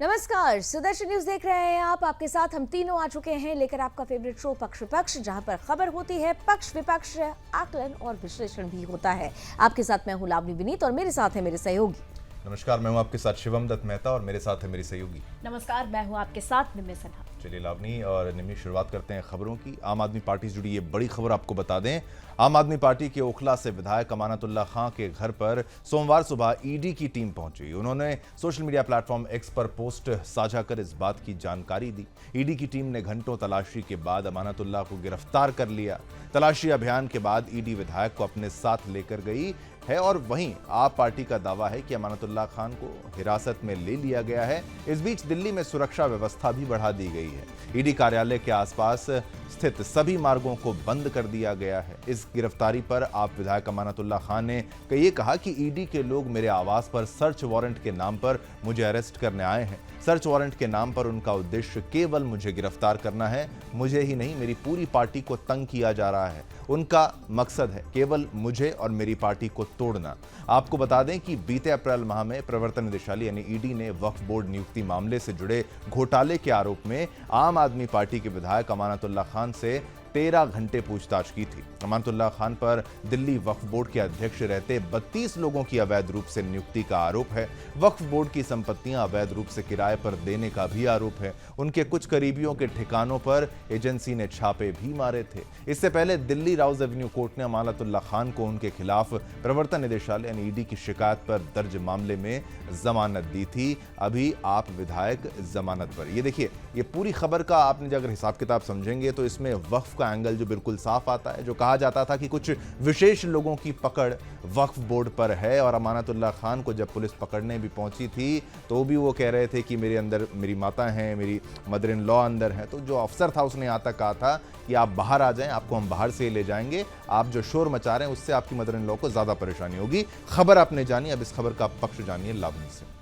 नमस्कार, सुदर्शन न्यूज देख रहे हैं आप। आपके साथ हम तीनों आ चुके हैं लेकर आपका फेवरेट शो पक्ष विपक्ष, जहां पर खबर होती है, पक्ष विपक्ष, आकलन और विश्लेषण भी होता है। आपके साथ मैं हूं लावनी विनीत और मेरे साथ है मेरे सहयोगी। नमस्कार, मैं हूं आपके साथ शिवम दत्त मेहता और मेरे साथ है मेरी सहयोगी। नमस्कार, मैं हूं आपके साथ निम्मी सिन्हा। चलिए लावनी और निम्मी, शुरुआत करते हैं खबरों की। आम आदमी पार्टी से जुड़ी ये बड़ी खबर आपको बता दें। आम आदमी पार्टी के ओखला से विधायक अमानतुल्लाह खान के घर पर सोमवार सुबह ईडी की टीम पहुंची। उन्होंने सोशल मीडिया प्लेटफॉर्म एक्स पर पोस्ट साझा कर इस बात की जानकारी दी। ईडी की टीम ने घंटों तलाशी के बाद अमानतुल्लाह को गिरफ्तार कर लिया। तलाशी अभियान के बाद ईडी विधायक को अपने साथ लेकर गई है और वहीं आप पार्टी का दावा है कि अमानतुल्लाह खान को हिरासत में ले लिया गया है। इस बीच दिल्ली में सुरक्षा व्यवस्था भी बढ़ा दी गई है। ईडी कार्यालय के आसपास स्थित सभी मार्गों को बंद कर दिया गया है। इस गिरफ्तारी पर आप विधायक अमानतुल्लाह खान ने ये कहा कि ईडी के लोग मेरे आवास पर सर्च वारंट के नाम पर मुझे अरेस्ट करने आए हैं। सर्च वारंट के नाम पर उनका उद्देश्य केवल मुझे गिरफ्तार करना है। मुझे ही नहीं, मेरी पूरी पार्टी को तंग किया जा रहा है। उनका मकसद है केवल मुझे और मेरी पार्टी को तोड़ना। आपको बता दें कि बीते अप्रैल माह में प्रवर्तन निदेशालय यानी ईडी ने वक्फ बोर्ड नियुक्ति मामले से जुड़े घोटाले के आरोप में आम आदमी पार्टी के विधायक अमानतुल्लाह खान से 13 घंटे पूछताछ की थी। अमानतुल्लाह खान पर दिल्ली वक्फ बोर्ड के अध्यक्ष रहते 32 लोगों की अवैध रूप से नियुक्ति का आरोप है। वक्फ बोर्ड की संपत्तियां अवैध रूप से किराए पर देने का भी आरोप है। उनके कुछ करीबियों के ठिकानों पर एजेंसी ने छापे भी मारे थे। इससे पहले दिल्ली राउज एवेन्यू कोर्ट ने अमानतुल्लाह खान को उनके खिलाफ प्रवर्तन निदेशालय यानी ईडी की शिकायत पर दर्ज मामले में जमानत दी थी। अभी आप विधायक जमानत पर। ये देखिए, ये पूरी खबर का आपने अगर हिसाब किताब समझेंगे तो इसमें वक्फ एंगल जो बिल्कुल साफ आता है। जो कहा जाता था कि कुछ विशेष लोगों की पकड़ वक्फ बोर्ड पर है और अमानतुल्लाह खान को जब पुलिस पकड़ने भी पहुंची थी तो भी वो कह रहे थे कि मेरे अंदर मेरी माता हैं, मेरी मदर इन लॉ अंदर है। तो जो अफसर था उसने यहाँ तक कहा था कि आप बाहर आ जाएं, आपको हम बाहर से ले जाएंगे। आप जो शोर मचा रहे हैं उससे आपकी मदर इन लॉ को ज्यादा परेशानी होगी। खबर आपने जानी, अब इस खबर का पक्ष जानिए लावनी से।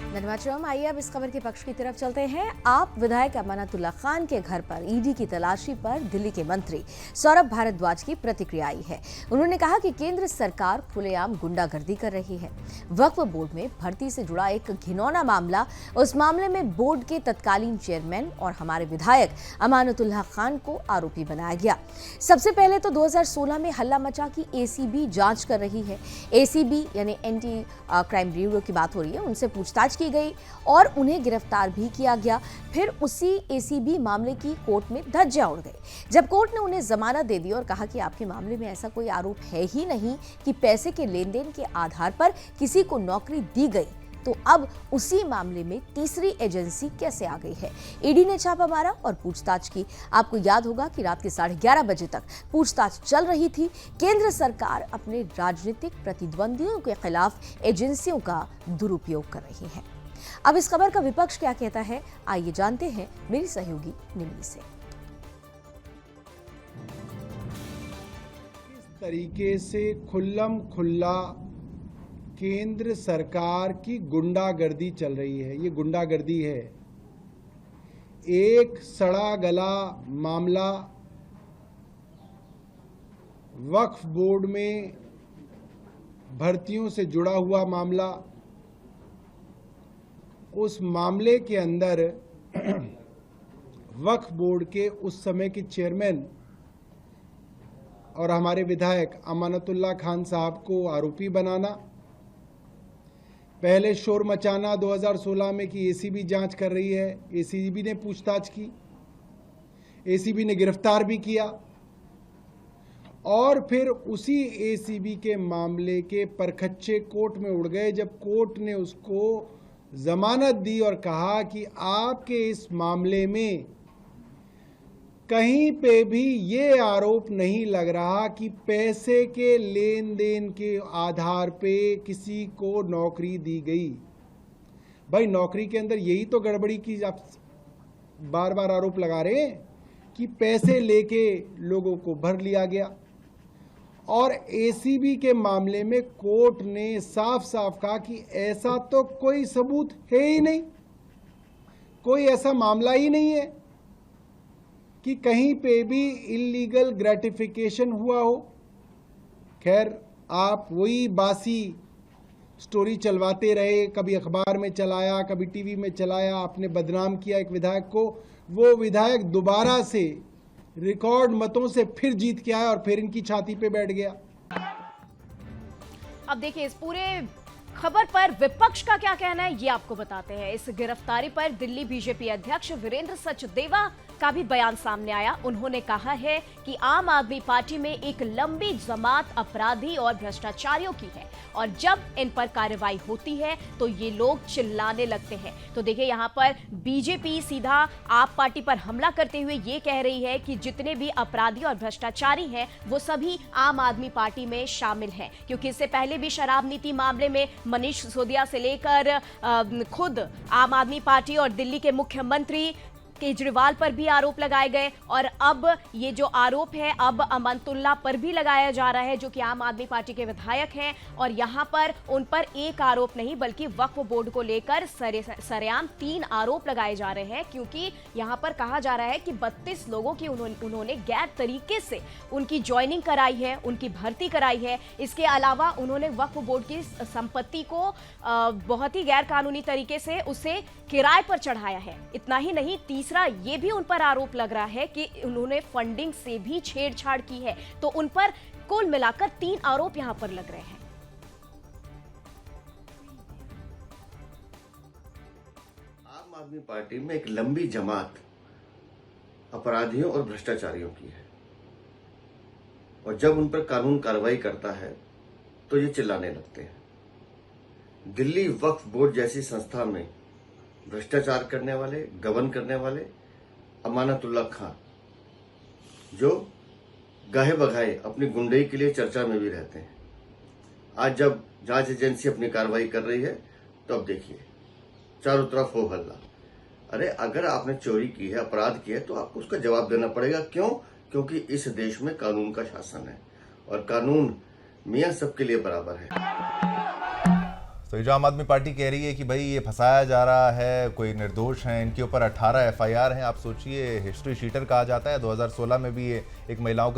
धन्यवाद शिवम। आइए अब इस खबर के पक्ष की तरफ चलते हैं। आप विधायक अमानतुल्लाह खान के घर पर ईडी की तलाशी पर दिल्ली के मंत्री सौरभ भारद्वाज की प्रतिक्रिया आई है। उन्होंने कहा कि केंद्र सरकार खुलेआम गुंडागर्दी कर रही है। वक्फ बोर्ड में भर्ती से जुड़ा एक घिनौना मामला, उस मामले में बोर्ड के तत्कालीन चेयरमैन और हमारे विधायक अमानतुल्लाह खान को आरोपी बनाया गया। सबसे पहले तो 2016 में हल्ला मचा कि एसीबी जांच कर रही है। एसीबी यानी एंटी क्राइम ब्यूरो की बात हो रही है, उनसे पूछताछ की गई और उन्हें गिरफ्तार भी किया गया। फिर उसी एसीबी मामले की कोर्ट में धज्जियां उड़ गई जब कोर्ट ने उन्हें जमानत दे दी और कहा कि आपके मामले में ऐसा कोई आरोप है ही नहीं कि पैसे के लेन देन के आधार पर किसी को नौकरी दी गई। तो अब उसी मामले में तीसरी एजेंसी कैसे आ गई है? ईडी ने छापा मारा और पूछताछ की। आपको याद होगा कि रात के 11:30 बजे तक पूछताछ चल रही थी। केंद्र सरकार अपने राजनीतिक प्रतिद्वंदियों के खिलाफ एजेंसियों का दुरुपयोग कर रही है। अब इस खबर का विपक्ष क्या कहता है, आइए जानते हैं मेरी सहयोगी निम्मी से। इस तरीके से खुल्लम खुल्ला केंद्र सरकार की गुंडागर्दी चल रही है। ये गुंडागर्दी है। एक सड़ा गला मामला वक्फ बोर्ड में भर्तियों से जुड़ा हुआ मामला, उस मामले के अंदर वक्फ बोर्ड के उस समय के चेयरमैन और हमारे विधायक अमानतुल्लाह खान साहब को आरोपी बनाना, पहले शोर मचाना 2016 में कि एसीबी जांच कर रही है। एसीबी ने पूछताछ की, एसीबी ने गिरफ्तार भी किया और फिर उसी एसीबी के मामले के परखच्चे कोर्ट में उड़ गए जब कोर्ट ने उसको जमानत दी और कहा कि आपके इस मामले में कहीं पे भी ये आरोप नहीं लग रहा कि पैसे के लेन देन के आधार पे किसी को नौकरी दी गई। भाई, नौकरी के अंदर यही तो गड़बड़ी की आप बार बार आरोप लगा रहे हैं कि पैसे लेके लोगों को भर लिया गया। और एसीबी के मामले में कोर्ट ने साफ साफ कहा कि ऐसा तो कोई सबूत है ही नहीं, कोई ऐसा मामला ही नहीं है कि कहीं पे भी इलीगल ग्रेटिफिकेशन हुआ हो। खैर, आप वही बासी स्टोरी चलवाते रहे, कभी अखबार में चलाया, कभी टीवी में चलाया, आपने बदनाम किया एक विधायक को। वो विधायक दोबारा से रिकॉर्ड मतों से फिर जीत के आया और फिर इनकी छाती पे बैठ गया। अब देखिए, इस पूरे खबर पर विपक्ष का क्या कहना है ये आपको बताते हैं। इस गिरफ्तारी पर दिल्ली बीजेपी अध्यक्ष वीरेंद्र सचदेवा का भी बयान सामने आया। उन्होंने कहा है कि आम आदमी पार्टी में एक लंबी जमात अपराधी और भ्रष्टाचारियों की है और जब इन पर कार्रवाई होती है तो ये लोग चिल्लाने लगते हैं। तो देखिए, यहाँ पर बीजेपी सीधा आप पार्टी पर हमला करते हुए ये कह रही है कि जितने भी अपराधी और भ्रष्टाचारी हैं वो सभी आम आदमी पार्टी में शामिल हैं, क्योंकि इससे पहले भी शराब नीति मामले में मनीष सिसोदिया से लेकर खुद आम आदमी पार्टी और दिल्ली के मुख्यमंत्री केजरीवाल पर भी आरोप लगाए गए और अब ये जो आरोप है अब अमानतुल्लाह पर भी लगाया जा रहा है, जो कि आम आदमी पार्टी के विधायक हैं। और यहाँ पर उन पर एक आरोप नहीं बल्कि वक्फ बोर्ड को लेकर सरेआम 3 आरोप लगाए जा रहे हैं, क्योंकि यहाँ पर कहा जा रहा है कि 32 लोगों की उन्होंने गैर तरीके से उनकी ज्वाइनिंग कराई है, उनकी भर्ती कराई है। इसके अलावा उन्होंने वक्फ बोर्ड की संपत्ति को बहुत ही गैर कानूनी तरीके से उसे किराए पर चढ़ाया है। इतना ही नहीं, तीसरा ये भी उन पर आरोप लग रहा है कि उन्होंने फंडिंग से भी छेड़छाड़ की है। तो उन पर कुल मिलाकर 3 आरोप यहां पर लग रहे हैं। आम आदमी पार्टी में एक लंबी जमात अपराधियों और भ्रष्टाचारियों की है और जब उन पर कानून कार्रवाई करता है तो ये चिल्लाने लगते हैं। दिल्ली वक्फ बोर्ड जैसी संस्था में भ्रष्टाचार करने वाले, गबन करने वाले अमानतुल्लाह खां, जो गाहे बगाहे अपनी गुंडई के लिए चर्चा में भी रहते हैं, आज जब जांच एजेंसी अपनी कार्रवाई कर रही है तो अब देखिए चारों तरफ हो हल्ला। अरे अगर आपने चोरी की है, अपराध किया है तो आपको उसका जवाब देना पड़ेगा। क्यों? क्योंकि इस देश में कानून का शासन है और कानून मियां सबके लिए बराबर है। तो ये जो आम आदमी पार्टी कह रही है कि भाई ये फंसाया जा रहा है, कोई निर्दोष हैं, इनके ऊपर 18 FIR हैं। आप सोचिए, हिस्ट्री शीटर कहा जाता है। 2016 में भी ये एक महिला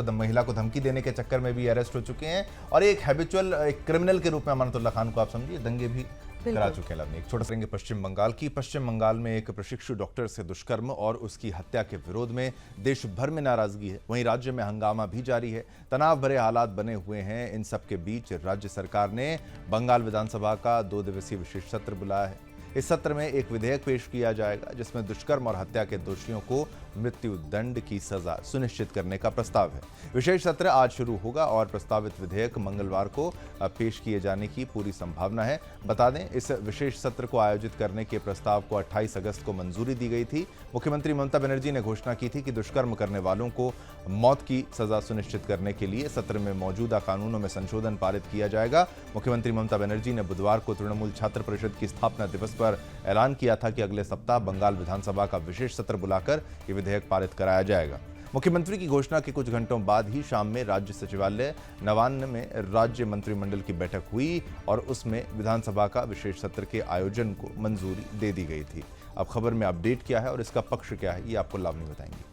को धमकी देने के चक्कर में भी अरेस्ट हो चुके हैं और एक हैबिचुअल एक क्रिमिनल के रूप में अमानतुल्लाह खान को आप समझिए दंगे भी करा चुके हैं। एक छोटा सा पश्चिम बंगाल की। पश्चिम बंगाल में एक प्रशिक्षु डॉक्टर से दुष्कर्म और उसकी हत्या के विरोध में देश भर में नाराजगी है। वहीं राज्य में हंगामा भी जारी है, तनाव भरे हालात बने हुए हैं। इन सब के बीच राज्य सरकार ने बंगाल विधानसभा का 2 दिवसीय विशेष सत्र बुलाया है। इस सत्र में एक विधेयक पेश किया जाएगा जिसमें दुष्कर्म और हत्या के दोषियों को मृत्यु दंड की सजा सुनिश्चित करने का प्रस्ताव है। विशेष सत्र आज शुरू होगा और प्रस्तावित विधेयक मंगलवार को पेश किए जाने की पूरी संभावना है। बता दें, इस विशेष सत्र को आयोजित करने के प्रस्ताव को 28 अगस्त को मंजूरी दी गई थी। मुख्यमंत्री ममता बनर्जी ने घोषणा की थी कि दुष्कर्म करने वालों को मौत की सजा सुनिश्चित करने के लिए सत्र में मौजूदा कानूनों में संशोधन पारित किया जाएगा। मुख्यमंत्री ममता बनर्जी ने बुधवार को तृणमूल छात्र परिषद की स्थापना दिवस पर ऐलान किया था कि अगले सप्ताह बंगाल विधानसभा का विशेष सत्र बुलाकर ये विधेयक पारित कराया जाएगा। मुख्यमंत्री की घोषणा के कुछ घंटों बाद ही शाम में राज्य सचिवालय नवान्न में राज्य मंत्रिमंडल की बैठक हुई और उसमें विधानसभा का विशेष सत्र के आयोजन को मंजूरी दे दी गई थी। अब खबर में अपडेट क्या है और इसका पक्ष क्या है, ये आपको लावनी बताएंगे।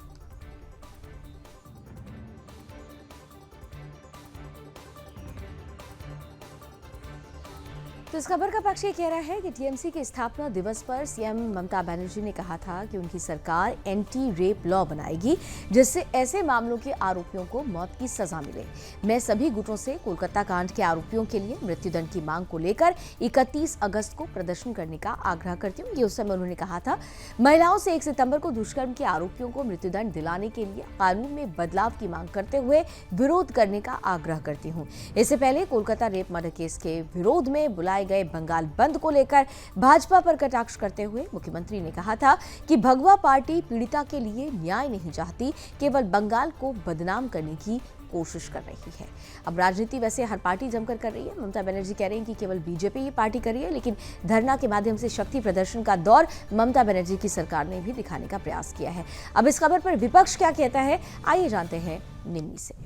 तो इस खबर का पक्ष ये कह रहा है कि टीएमसी के स्थापना दिवस पर सीएम ममता बनर्जी ने कहा था कि उनकी सरकार एंटी रेप लॉ बनाएगी जिससे ऐसे मामलों के आरोपियों को मौत की सजा मिले। मैं सभी गुटों से कोलकाता कांड के आरोपियों के लिए मृत्युदंड की मांग को लेकर 31 अगस्त को प्रदर्शन करने का आग्रह करती हूँ। ये उस समय उन्होंने कहा था। महिलाओं से 1 सितंबर को दुष्कर्म के आरोपियों को मृत्युदंड दिलाने के लिए कानून में बदलाव की मांग करते हुए विरोध करने का आग्रह करती हूँ। इससे पहले कोलकाता रेप मर्डर केस के विरोध में बुलाए गए बंगाल बंद को लेकर भाजपा पर कटाक्ष करते हुए मुख्यमंत्री ने कहा था कि भगवा पार्टी पीड़िता के लिए न्याय नहीं चाहती, केवल बंगाल को बदनाम करने की कोशिश कर रही है। अब राजनीति वैसे हर पार्टी जमकर कर रही है। ममता बनर्जी कह रही हैं कि केवल बीजेपी ये पार्टी कर रही है, लेकिन धरना के माध्यम से शक्ति प्रदर्शन का दौर ममता बनर्जी की सरकार ने भी दिखाने का प्रयास किया है। अब इस खबर पर विपक्ष क्या कहता है, आइए जानते हैं निम्मी से।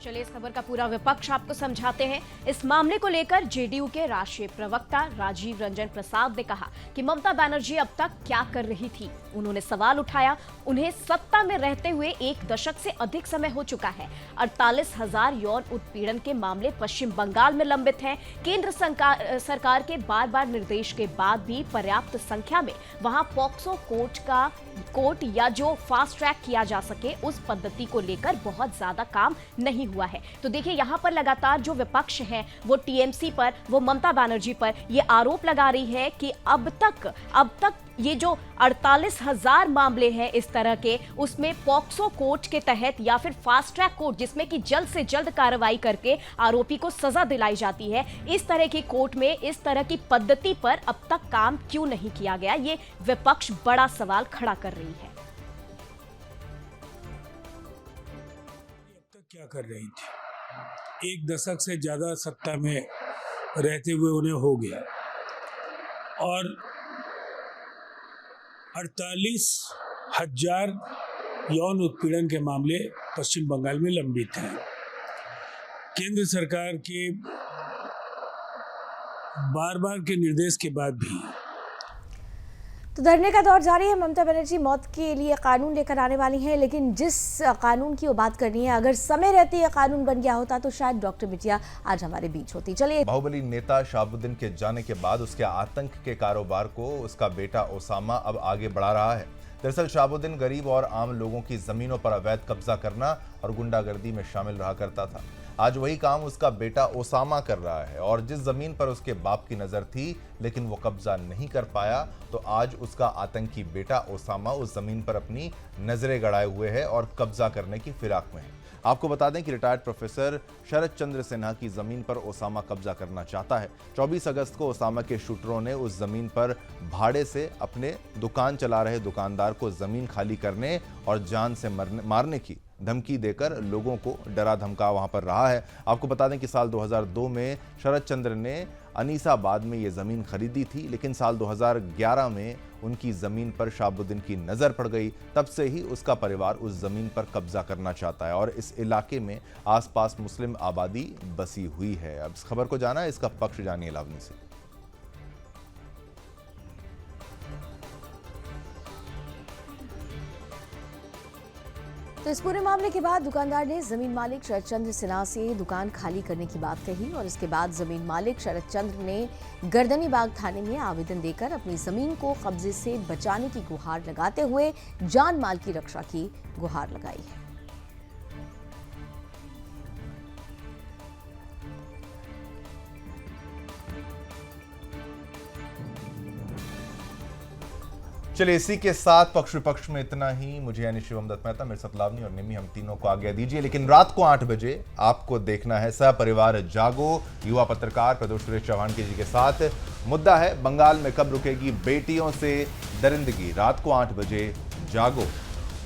चलिए इस खबर का पूरा विपक्ष आपको समझाते हैं। इस मामले को लेकर जेडीयू के राष्ट्रीय प्रवक्ता राजीव रंजन प्रसाद ने कहा कि ममता बनर्जी अब तक क्या कर रही थी। उन्होंने सवाल उठाया, उन्हें सत्ता में रहते हुए 1 दशक से अधिक समय हो चुका है। 48,000 यौन उत्पीड़न के मामले पश्चिम बंगाल में लंबित हैं। केंद्र सरकार के बार-बार निर्देश के बाद भी पर्याप्त संख्या में वहां पॉक्सो कोर्ट या जो फास्ट ट्रैक किया जा सके उस पद्धति को लेकर बहुत ज्यादा काम नहीं हुआ है। तो देखिए यहां पर लगातार जो विपक्ष है वो टीएमसी पर, वो ममता बनर्जी पर ये आरोप लगा रही है कि अब तक ये जो 48,000 मामले हैं इस तरह के, उसमें पॉक्सो कोर्ट के तहत या फिर फास्ट ट्रैक कोर्ट जिसमें कि जल्द से जल्द कार्रवाई करके आरोपी को सजा दिलाई जाती है, इस तरह की कोर्ट में इस तरह की पद्धति पर अब तक काम क्यों नहीं किया गया, ये विपक्ष बड़ा सवाल खड़ा कर रही है। अब तक क्या कर रही थी? 1 दशक से ज्यादा सत्ता में रहते हुए उन्हें हो गया और 48,000 यौन उत्पीड़न के मामले पश्चिम बंगाल में लंबित हैं। केंद्र सरकार के बार-बार के निर्देश के बाद भी तो धरने का दौर जारी है। ममता बनर्जी मौत के लिए कानून लेकर आने वाली हैं, लेकिन जिस कानून की वो बात करनी है, अगर समय रहते ये कानून बन गया होता तो शायद डॉक्टर बिटिया आज हमारे बीच होती। चलिए, बाहुबली नेता शहाबुद्दीन के जाने के बाद उसके आतंक के कारोबार को उसका बेटा ओसामा अब आगे बढ़ा रहा है। दरअसल शहाबुद्दीन गरीब और आम लोगों की जमीनों पर अवैध कब्जा करना और गुंडागर्दी में शामिल रहा करता था। आज वही काम उसका बेटा ओसामा कर रहा है और जिस जमीन पर उसके बाप की नजर थी लेकिन वो कब्जा नहीं कर पाया, तो आज उसका आतंकी बेटा ओसामा उस जमीन पर अपनी नजरें गड़ाए हुए है और कब्जा करने की फिराक में है। आपको बता दें कि रिटायर्ड प्रोफेसर शरद चंद्र सिन्हा की जमीन पर ओसामा कब्जा करना चाहता है। 24 अगस्त को ओसामा के शूटरों ने उस जमीन पर भाड़े से अपने दुकान चला रहे दुकानदार को जमीन खाली करने और जान से मारने की धमकी देकर लोगों को डरा धमका वहां पर रहा है। आपको बता दें कि साल 2002 में शरद चंद्र ने अनीसाबाद में ये ज़मीन खरीदी थी, लेकिन साल 2011 में उनकी ज़मीन पर शहाबुद्दीन की नज़र पड़ गई। तब से ही उसका परिवार उस ज़मीन पर कब्जा करना चाहता है और इस इलाके में आसपास मुस्लिम आबादी बसी हुई है। अब इस खबर को जाना है, इसका पक्ष जानिए लावनी से। तो इस पूरे मामले के बाद दुकानदार ने जमीन मालिक शरद चंद्र सिन्हा से दुकान खाली करने की बात कही और इसके बाद जमीन मालिक शरद चंद्र ने गर्दनी बाग थाने में आवेदन देकर अपनी जमीन को कब्जे से बचाने की गुहार लगाते हुए जान माल की रक्षा की गुहार लगाई है। चलिए, इसी के साथ पक्ष विपक्ष में इतना ही। मुझे यानी शिवम दत्त मेहता, मेरे साथ लावनी और निमी, हम तीनों को आज्ञा दीजिए। लेकिन रात को 8 बजे आपको देखना है सहपरिवार जागो, युवा पत्रकार प्रदोष सुरेश चौहान जी के साथ। मुद्दा है बंगाल में कब रुकेगी बेटियों से दरिंदगी। रात को 8 बजे जागो।